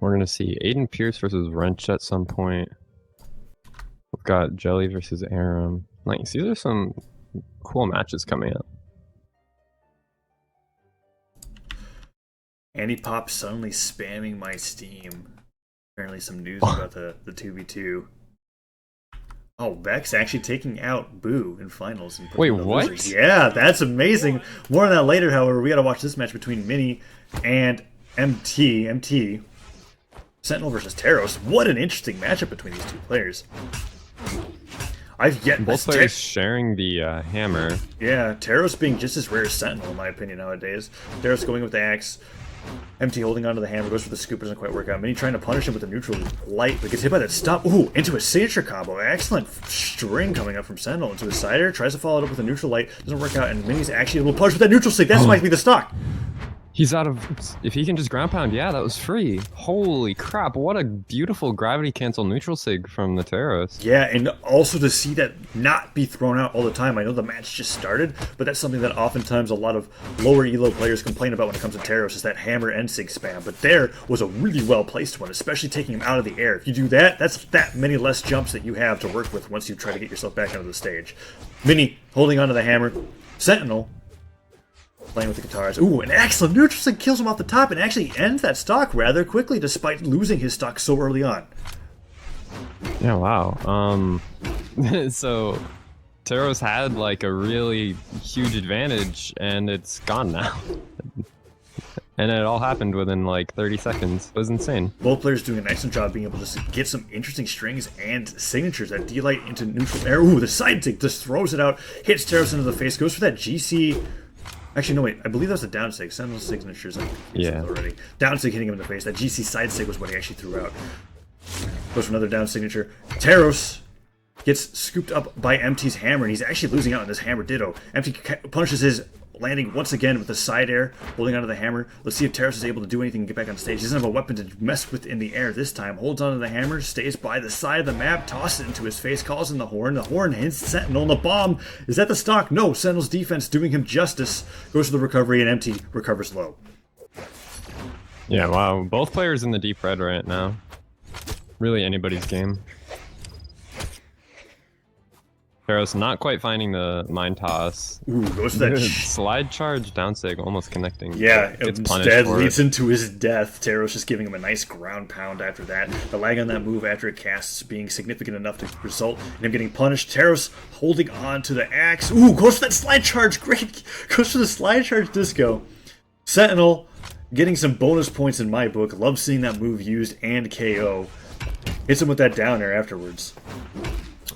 We're gonna see Aiden Pierce versus Wrench at some point. We've got Jelly versus Aram. Nice. These are some cool matches coming up. Anti-Pop suddenly spamming my Steam. Apparently some news about the 2v2. Oh, Beck's actually taking out Boo in finals. And wait, what? Losers. Yeah, that's amazing. More on that later, however. We gotta watch this match between Mini and MT. Sentinel versus Teros. What an interesting matchup between these two players. Both players sharing the hammer. Yeah, Teros being just as rare as Sentinel in my opinion nowadays. Teros going with the axe. MT holding onto the hammer, goes for the scoop, doesn't quite work out. Mini trying to punish him with a neutral light, but gets hit by that stop. Ooh, into a signature combo. Excellent string coming up from Sentinel into a sider. Tries to follow it up with a neutral light, doesn't work out, and Mini's actually able to punch with that neutral stick. That might be the stock. He's out of... If he can just ground pound, yeah, that was free. Holy crap, what a beautiful gravity cancel neutral sig from the Teros. Yeah, and also to see that not be thrown out all the time. I know the match just started, but that's something that oftentimes a lot of lower elo players complain about when it comes to Teros, is that hammer and sig spam. But there was a really well-placed one, especially taking him out of the air. If you do that, that's that many less jumps that you have to work with once you try to get yourself back onto the stage. Mini holding onto the hammer. Sentinel playing with the guitars. Ooh, an excellent neutral sig kills him off the top and actually ends that stock rather quickly despite losing his stock so early on. Yeah, wow. So Teros had like a really huge advantage and it's gone now. And it all happened within like 30 seconds. It was insane. Both players doing an excellent job being able to get some interesting strings and signatures. That D-Light into neutral air. Ooh, the side sig just throws it out, hits Teros into the face, goes for that GC. Actually, no, wait. I believe that was a down sig. Sentinel signatures, yeah, already. Down sig hitting him in the face. That GC side sig was what he actually threw out. Goes for another down signature. Teros gets scooped up by MT's hammer, and he's actually losing out on this hammer ditto. MT punishes his landing once again with the side air, holding onto the hammer. Let's see if Teros is able to do anything and get back on stage. He doesn't have a weapon to mess with in the air this time. Holds onto the hammer, stays by the side of the map, tosses it into his face, calls in the horn. The horn hits Sentinel, and the bomb is at the stock. No, Sentinel's defense doing him justice. Goes to the recovery, and MT recovers low. Yeah, wow. Both players in the deep red right now. Really anybody's game. Teros not quite finding the mine toss. Ooh, goes to that slide charge down sig, almost connecting. Yeah, instead leads into his death. Teros just giving him a nice ground pound after that. The lag on that move after it casts being significant enough to result in him getting punished. Teros holding on to the axe. Ooh, goes for that slide charge. Great. Goes for the slide charge disco. Sentinel getting some bonus points in my book. Love seeing that move used and KO. Hits him with that down air afterwards.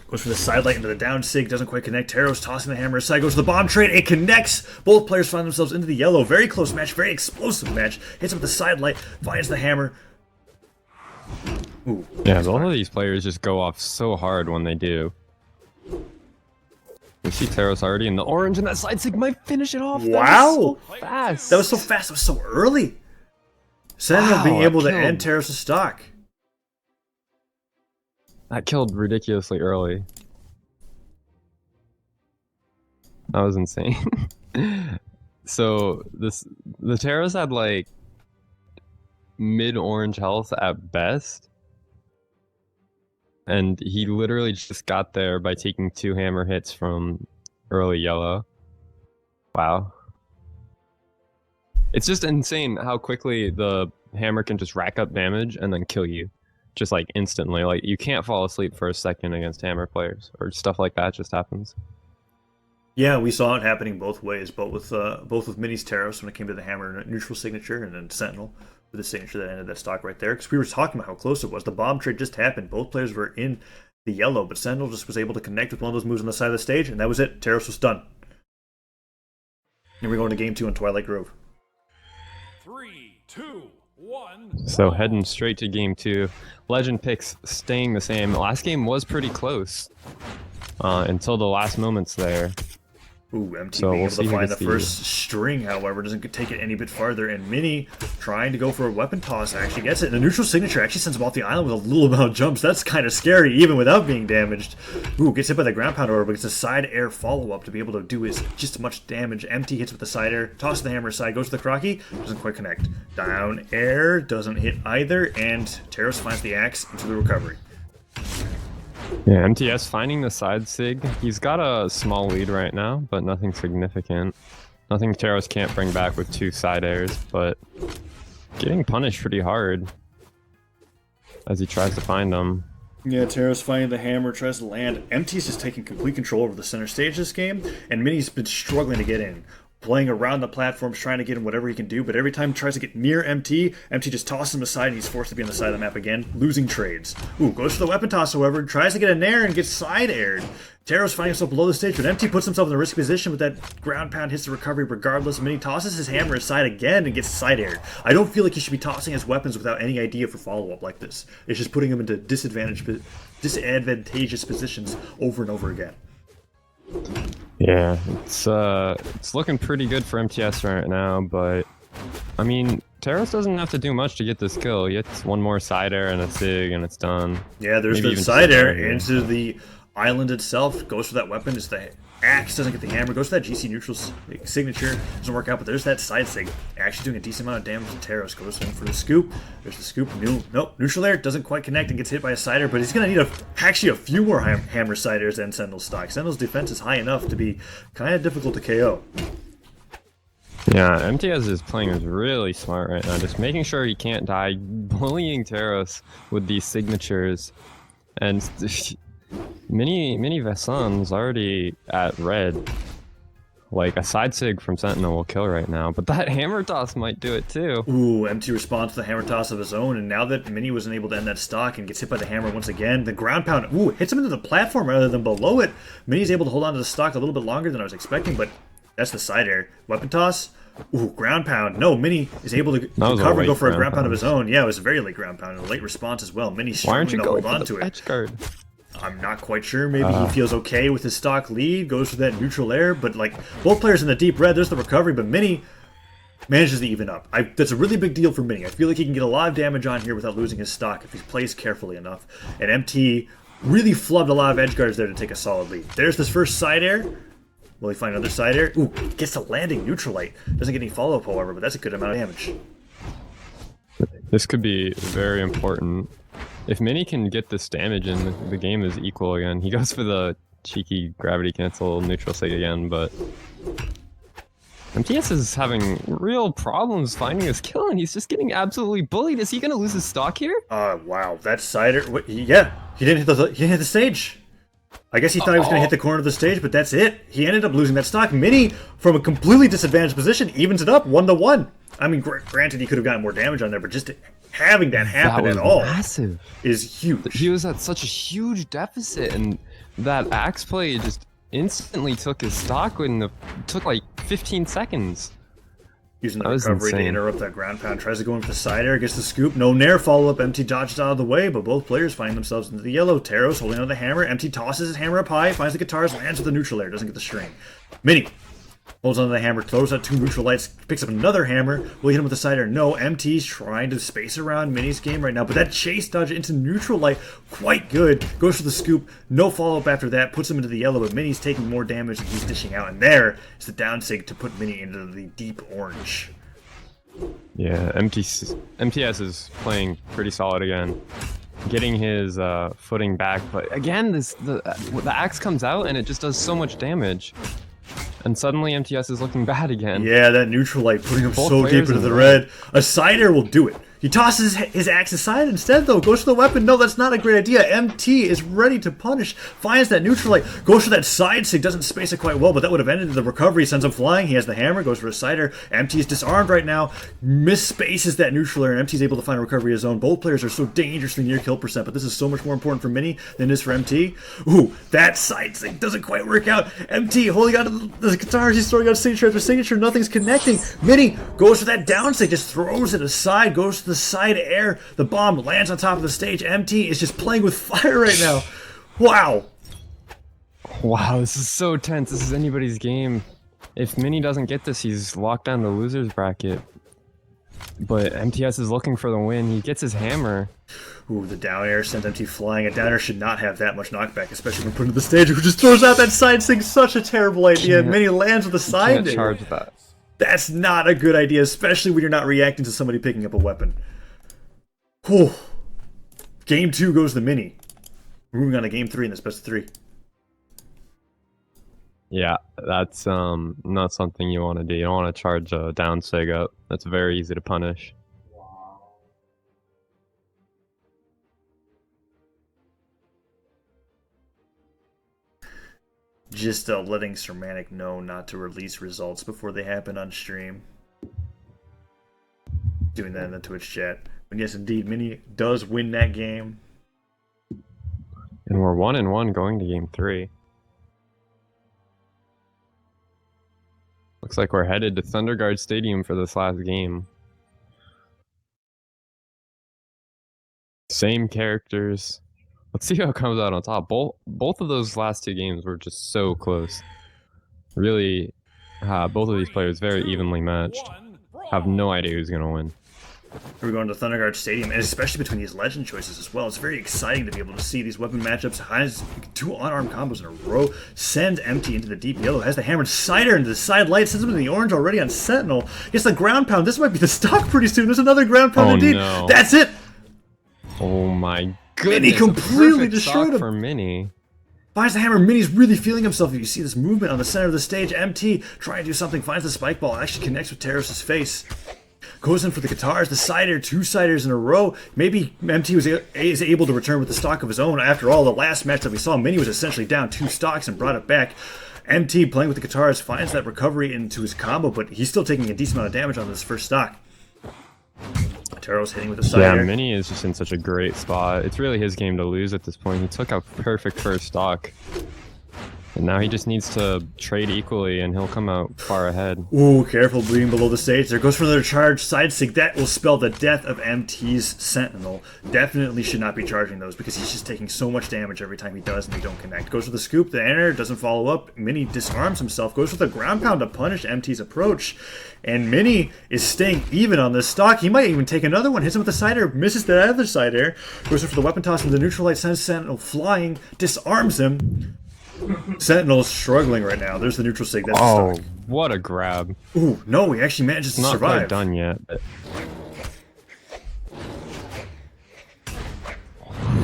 Goes for the side light into the down sig, doesn't quite connect. Teros tossing the hammer aside, goes to the bomb trade, it connects. Both players find themselves into the yellow. Very close match, very explosive match. Hits him with the side light, finds the hammer. Ooh. Yeah, both of these players just go off so hard when they do. You see Teros already in the orange, and that side sig might finish it off. Wow! That was so fast. That was so fast, that was so early. Sentinel being able to end Teros' stock. That killed ridiculously early. That was insane. So the Teros had like mid-orange health at best. And he literally just got there by taking 2 hammer hits from early yellow. Wow. It's just insane how quickly the hammer can just rack up damage and then kill you. Just like instantly, like you can't fall asleep for a second against hammer players, or stuff like that just happens. Yeah, we saw it happening both ways, both with Mini's Teros when it came to the hammer neutral signature, and then Sentinel with the signature that ended that stock right there. Because we were talking about how close it was. The bomb trade just happened. Both players were in the yellow, but Sentinel just was able to connect with one of those moves on the side of the stage, and that was it. Teros was done. And we're going to game 2 on Twilight Grove. 3, 2, 1. So heading straight to game 2. Legend picks staying the same. Last game was pretty close until the last moments there. Ooh, MT So being we'll able see to who find gets the first string, however, doesn't take it any bit farther. And Mini trying to go for a weapon toss actually gets it. And the neutral signature actually sends him off the island with a little amount of jumps. That's kind of scary, even without being damaged. Ooh, gets hit by the ground pound order, but gets a side air follow-up to be able to do his just as much damage. MT hits with the side air, tosses the hammer aside, goes to the crocky, doesn't quite connect. Down air, doesn't hit either, and Teros finds the axe into the recovery. Yeah, MTS finding the side sig. He's got a small lead right now, but nothing significant. Nothing Teros can't bring back with 2 side airs, but getting punished pretty hard as he tries to find them. Yeah, Teros finding the hammer, tries to land. MT's just taking complete control over the center stage this game, and Mini's been struggling to get in. Playing around the platforms, trying to get in whatever he can do, but every time he tries to get near MT just tosses him aside and he's forced to be on the side of the map again, losing trades. Ooh, goes for the weapon toss, however, tries to get an air and gets side aired. Teros finding himself below the stage, but MT puts himself in a risky position with that ground pound, hits the recovery regardless. Mini tosses his hammer aside again and gets side aired. I don't feel like he should be tossing his weapons without any idea for follow-up like this. It's just putting him into disadvantageous positions over and over again. Yeah, it's looking pretty good for MTS right now, but I mean, Teros doesn't have to do much to get this kill. He gets one more side air and a sig, and it's done. Yeah, there's the side air into the island itself. Goes for that weapon. It's the axe, doesn't get the hammer. Goes for that GC neutral signature. Doesn't work out, but there's that side sig. Actually doing a decent amount of damage to Teros. Goes in for the scoop. There's the scoop. Nope. Neutral air doesn't quite connect and gets hit by a side air, but he's going to need actually a few more hammer side airs than Sentinel's stock. Sentinel's defense is high enough to be kind of difficult to KO. Yeah, MTS is playing really smart right now, just making sure he can't die, bullying Teros with these signatures, and MiniVessen's already at red. Like, a side sig from Sentinel will kill right now, but that hammer toss might do it too. Ooh, MT responds to the hammer toss of his own, and now that Mini wasn't able to end that stock and gets hit by the hammer once again, the ground pound, ooh, hits him into the platform rather than below it. Mini's able to hold on to the stock a little bit longer than I was expecting, but that's the side air. Weapon toss, ooh, ground pound. No, Mini is able to recover and go for a ground pound of his own. Yeah, it was a very late ground pound, and a late response as well. Mini struggling to hold on to it. Edge guard? I'm not quite sure. Maybe he feels okay with his stock lead, goes for that neutral air, but like both players in the deep red, there's the recovery, but Mini manages to even up. That's a really big deal for Mini. I feel like he can get a lot of damage on here without losing his stock if he plays carefully enough. And MT really flubbed a lot of edge guards there to take a solid lead. There's this first side air. Will he find another side air? Ooh, gets the landing neutralite. Doesn't get any follow-up, however, but that's a good amount of damage. This could be very important. If Mini can get this damage and the game is equal again, he goes for the cheeky gravity cancel neutral sig again, but MTS is having real problems finding his kill, and he's just getting absolutely bullied. Is he going to lose his stock here? Wow, that side air, yeah, he didn't hit the stage. I guess he thought he was going to hit the corner of the stage, but that's it. He ended up losing that stock. Mini, from a completely disadvantaged position, evens it up 1-1. I mean, granted, he could have gotten more damage on there, but just having that happen at all is huge. He was at such a huge deficit, and that axe play just instantly took his stock took like 15 seconds. Using the recovery to interrupt that ground pound. Tries to go in for the side air, gets the scoop. No nair follow-up. MT dodges out of the way, but both players find themselves into the yellow. Teros holding on the hammer. MT tosses his hammer up high, finds the guitars, lands with the neutral air, doesn't get the string. Mini holds on to the hammer, throws out 2 neutral lights, picks up another hammer. Will he hit him with the side air? No. MT's trying to space around Mini's game right now, but that chase dodge into neutral light, quite good. Goes for the scoop. No follow-up after that. Puts him into the yellow, but Mini's taking more damage than he's dishing out. And there is the down sig to put Mini into the deep orange. Yeah, MTS is playing pretty solid again. Getting his footing back, but again, the axe comes out and it just does so much damage. And suddenly MTS is looking bad again. Yeah, that neutral light putting him so deep into the red. A side air will do it. He tosses his axe aside instead, though. Goes for the weapon. No, that's not a great idea. MT is ready to punish. Finds that neutral light. Goes for that side sig. Doesn't space it quite well, but that would have ended the recovery. Sends him flying. He has the hammer. Goes for a side air. MT is disarmed right now. Misspaces that neutral air, and MT is able to find a recovery of his own. Both players are so dangerously near kill percent, but this is so much more important for Mini than it is for MT. Ooh, that side sig doesn't quite work out. MT holding on to the guitars. He's throwing out signature after signature. Nothing's connecting. Mini goes for that down sig. Just throws it aside. Goes to the side air. The bomb lands on top of the stage. MT is just playing with fire right now. Wow. Wow, this is so tense. This is anybody's game. If Mini doesn't get this, he's locked down the loser's bracket. But MTS is looking for the win. He gets his hammer. Ooh, the down air sends MT flying. A down air should not have that much knockback, especially when put into the stage, who just throws out that side sig. Such a terrible idea. Mini lands with the side Can't dig. charge that. That's not a good idea, especially when you're not reacting to somebody picking up a weapon. Whew. Game 2 goes to Mini. Moving on to game 3 in this best of 3. Yeah, that's not something you want to do. You don't want to charge a down sig up. That's very easy to punish. Just letting Sermanic know not to release results before they happen on stream. Doing that in the Twitch chat. But yes, indeed, Mini does win that game. And we're 1-1 going to game 3. Looks like we're headed to Thunderguard Stadium for this last game. Same characters. Let's see how it comes out on top. Both of those last 2 games were just so close. Really, both of these players very evenly matched. Have no idea who's going to win. We're going to Thunderguard Stadium, and especially between these legend choices as well. It's very exciting to be able to see these weapon matchups. Has 2 unarmed combos in a row. Sends MT into the deep yellow. Has the hammered Cider into the side light. Sends him into the orange already on Sentinel. Gets the ground pound. This might be the stock pretty soon. There's another ground pound indeed. No. That's it. Oh my goodness. Mini completely Perfect destroyed stock him. for Mini. Finds the hammer. Mini's really feeling himself. You see this movement on the center of the stage. MT trying to do something. Finds the spike ball. Actually connects with Teros' face. Goes in for the guitars, the cider, 2 ciders in a row. Maybe MT is able to return with the stock of his own. After all, the last match that we saw, Mini was essentially down 2 stocks and brought it back. MT playing with the guitars finds that recovery into his combo, but he's still taking a decent amount of damage on this first stock. Teros hitting with the cider. Yeah, Mini is just in such a great spot. It's really his game to lose at this point. He took a perfect first stock. And now he just needs to trade equally and he'll come out far ahead. Ooh, careful bleeding below the stage. There goes for another charge. Side sig. That will spell the death of MT's Sentinel. Definitely should not be charging those because he's just taking so much damage every time he does and they don't connect. Goes for the scoop. The enter doesn't follow up. Mini disarms himself. Goes for the ground pound to punish MT's approach. And Mini is staying even on this stock. He might even take another one. Hits him with the cider. Misses the other cider. Goes for the weapon toss with the neutral light. Sends Sentinel flying. Disarms him. Sentinel's struggling right now. There's the neutral sig. That's the stock. What a grab. Ooh, no, he actually manages to Not survive. quite done yet, but...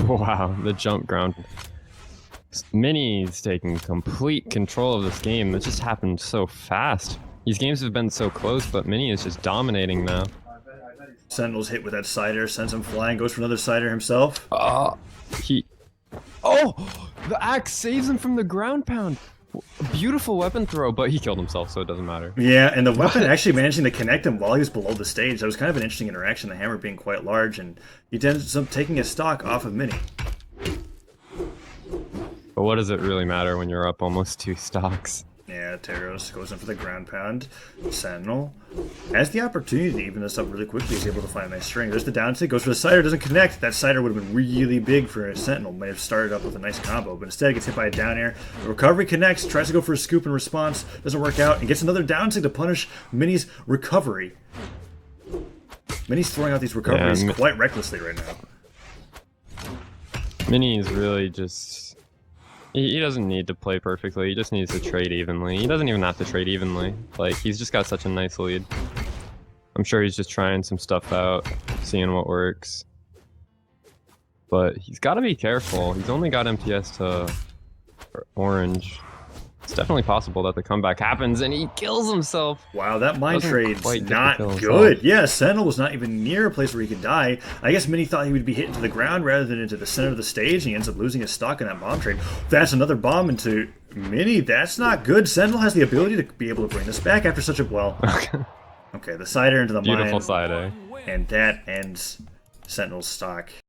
Wow, the jump ground. Mini's taking complete control of this game. It just happened so fast. These games have been so close, but Mini is just dominating now. Sentinel's hit with that cider, sends him flying, goes for another cider himself. Oh, the axe saves him from the ground pound. A beautiful weapon throw, but he killed himself, so it doesn't matter. Yeah, and the weapon actually managing to connect him while he was below the stage. That was kind of an interesting interaction, the hammer being quite large, and he ends up taking a stock off of Mini. But what does it really matter when you're up almost 2 stocks? Yeah, Teros goes in for the ground pound. Sentinel has the opportunity to even this up really quickly. He's able to find a nice string. There's the down stick, goes for the cider, doesn't connect. That cider would have been really big for a Sentinel. Might have started up with a nice combo, but instead gets hit by a down air. The recovery connects, tries to go for a scoop in response, doesn't work out, and gets another down stick to punish Mini's recovery. Mini's throwing out these recoveries quite recklessly right now. Mini is really just... He doesn't need to play perfectly, he just needs to trade evenly. He doesn't even have to trade evenly. Like, he's just got such a nice lead. I'm sure he's just trying some stuff out, seeing what works. But he's got to be careful. He's only got MTS to orange. It's definitely possible that the comeback happens and he kills himself. Wow, that mind Doesn't trade's quite get to not kill good. himself. Yeah, Sentinel was not even near a place where he could die. I guess Mini thought he would be hit into the ground rather than into the center of the stage, and he ends up losing his stock in that bomb trade. That's another bomb into Mini. That's not good. Sentinel has the ability to be able to bring this back after such a well. Okay, the cider into the mine. Beautiful side, eh? And that ends Sentinel's stock.